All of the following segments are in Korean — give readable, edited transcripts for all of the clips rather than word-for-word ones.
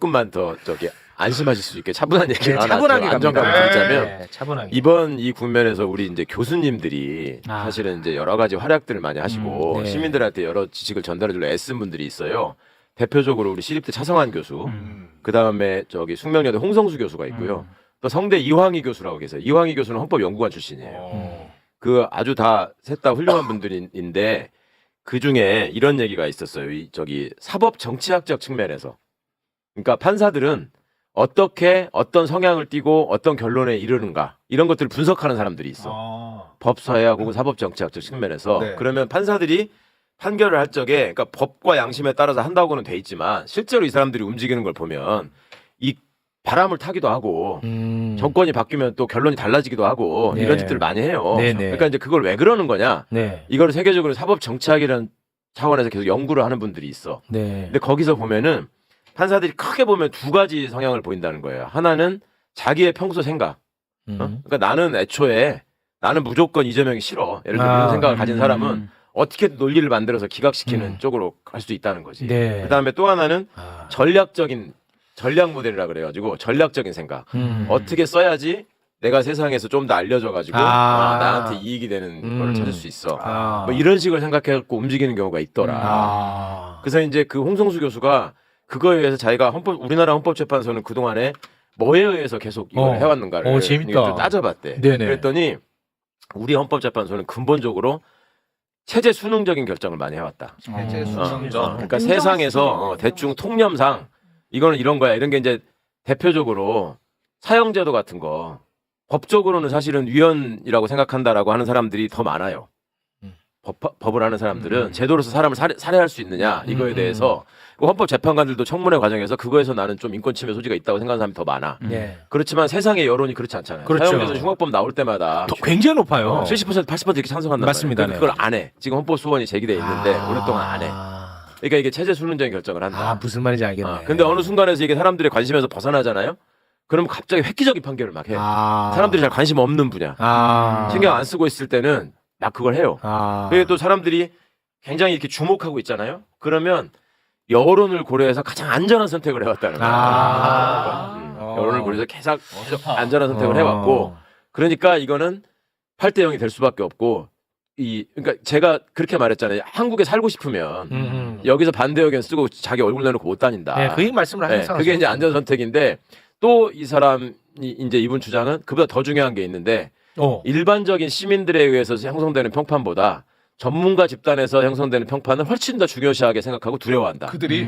조금만 더 안심하실 수 있게 차분한 얘기를 하나 차분하게 안정감을 드리자면 네, 차분하게. 이번 이 국면에서 우리 이제 교수님들이 사실은 이제 여러 가지 활약들을 많이 하시고 네. 시민들한테 여러 지식을 전달해주려 애쓴 분들이 있어요. 대표적으로 우리 시립대 차성환 교수, 그 다음에 숙명여대 홍성수 교수가 있고요. 또 성대 이황희 교수라고 계세요. 이황희 교수는 헌법연구관 출신이에요. 그 아주 다 셋 다 훌륭한 분들인데 그 중에 이런 얘기가 있었어요. 사법 정치학적 측면에서. 그러니까 판사들은 어떻게 어떤 성향을 띠고 어떤 결론에 이르는가 이런 것들을 분석하는 사람들이 있어. 법사회학 혹은 사법 정치학적 측면에서. 네. 그러면 판사들이 판결을 할 적에 그러니까 법과 양심에 따라서 한다고는 돼 있지만 실제로 이 사람들이 움직이는 걸 보면 이 바람을 타기도 하고 정권이 바뀌면 또 결론이 달라지기도 하고 네. 이런 짓들을 많이 해요. 네네. 그러니까 이제 그걸 왜 그러는 거냐? 네. 이거를 세계적으로 사법 정치학이라는 차원에서 계속 연구를 하는 분들이 있어. 네. 근데 거기서 보면은 판사들이 크게 보면 두 가지 성향을 보인다는 거예요. 하나는 자기의 평소 생각. 그러니까 나는 애초에 나는 무조건 이재명이 싫어. 예를 들어 이런 생각을 가진 사람은 어떻게 논리를 만들어서 기각시키는 쪽으로 갈 수 있다는 거지. 네. 그다음에 또 하나는 전략 모델이라 그래가지고 전략적인 생각. 어떻게 써야지 내가 세상에서 좀 더 알려져가지고 나한테 이익이 되는 걸 찾을 수 있어. 뭐 이런 식으로 생각해갖고 움직이는 경우가 있더라. 그래서 이제 그 홍성수 교수가 그거에 의해서 자기가 우리나라 헌법재판소는 그동안에 뭐에 의해서 계속 이걸 해왔는가를 재밌다. 좀 따져봤대. 네네. 그랬더니 우리 헌법재판소는 근본적으로 체제 수능적인 결정을 많이 해왔다. 체제 음. 수능적. 그러니까 세상에서 대충 통념상 이거는 이런 거야. 이런 게 이제 대표적으로 사형제도 같은 거 법적으로는 사실은 위헌이라고 생각한다라고 하는 사람들이 더 많아요. 법을 하는 사람들은 제도로서 사람을 살해할 수 있느냐 이거에 대해서 헌법재판관들도 청문회 과정에서 그거에서 나는 좀 인권 침해 소지가 있다고 생각하는 사람이 더 많아. 네. 그렇지만 세상의 여론이 그렇지 않잖아요. 그렇죠. 사형제도 흉악범 나올 때마다 굉장히 높아요. 70% 80% 이렇게 찬성한단 맞습니다. 말이에요. 그걸 안 해. 지금 헌법 소원이 제기돼 있는데 오랫동안 안 해. 그러니까 이게 체제 수능적인 결정을 한다. 무슨 말인지 알겠네. 근데 어느 순간에서 이게 사람들의 관심에서 벗어나잖아요. 그럼 갑자기 획기적인 판결을 막 해. 사람들이 잘 관심 없는 분야. 신경 안 쓰고 있을 때는 막 그걸 해요. 그게 또 사람들이 굉장히 이렇게 주목하고 있잖아요. 그러면 여론을 고려해서 가장 안전한 선택을 해왔다는 거예요. 여론을 고려해서 계속 안전한 선택을 해왔고, 그러니까 이거는 8대 0이 될 수밖에 없고, 그러니까 제가 그렇게 말했잖아요. 한국에 살고 싶으면 여기서 반대 의견 쓰고 자기 얼굴 내놓고 못 다닌다. 네, 그 말씀을 하셨어요. 그게 이제 안전 선택인데 또 이 사람이 이제 이분 주장은 그보다 더 중요한 게 있는데 일반적인 시민들에 의해서 형성되는 평판보다 전문가 집단에서 형성되는 평판을 훨씬 더 중요시하게 생각하고 두려워한다. 그들이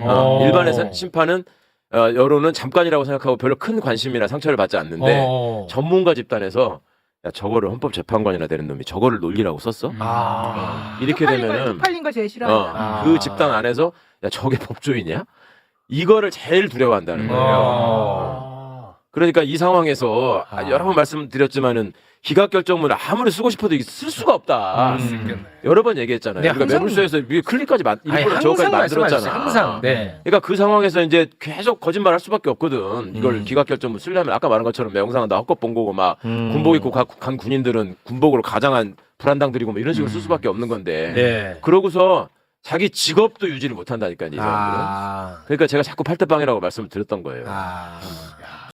일반의 심판은 여론은 잠깐이라고 생각하고 별로 큰 관심이나 상처를 받지 않는데 전문가 집단에서 야 저거를 헌법재판관이나 되는 놈이 저거를 논리라고 썼어? 이렇게 되면은 쪽팔린 거 제일 싫어한다. 그 집단 안에서 야 저게 법조인이야? 이거를 제일 두려워한다는 거예요. 그러니까 이 상황에서 여러 번 말씀드렸지만은 기각결정문을 아무리 쓰고 싶어도 이게 쓸 수가 없다. 여러 번 얘기했잖아요. 네, 우리가 매불쇼에서 위에 클릭까지 일부러 저거까지 만들었잖아. 항상. 네. 그러니까 그 상황에서 이제 계속 거짓말할 수밖에 없거든. 이걸 기각결정문 쓰려면 아까 말한 것처럼 영상은 나 헛것 본 거고 막 군복 입고 간 군인들은 군복으로 가장한 불안당 들이고 뭐 이런 식으로 쓸 수밖에 없는 건데. 네. 그러고서 자기 직업도 유지를 못 한다니까 이 사람들은. 그러니까 제가 자꾸 팔대빵이라고 말씀을 드렸던 거예요.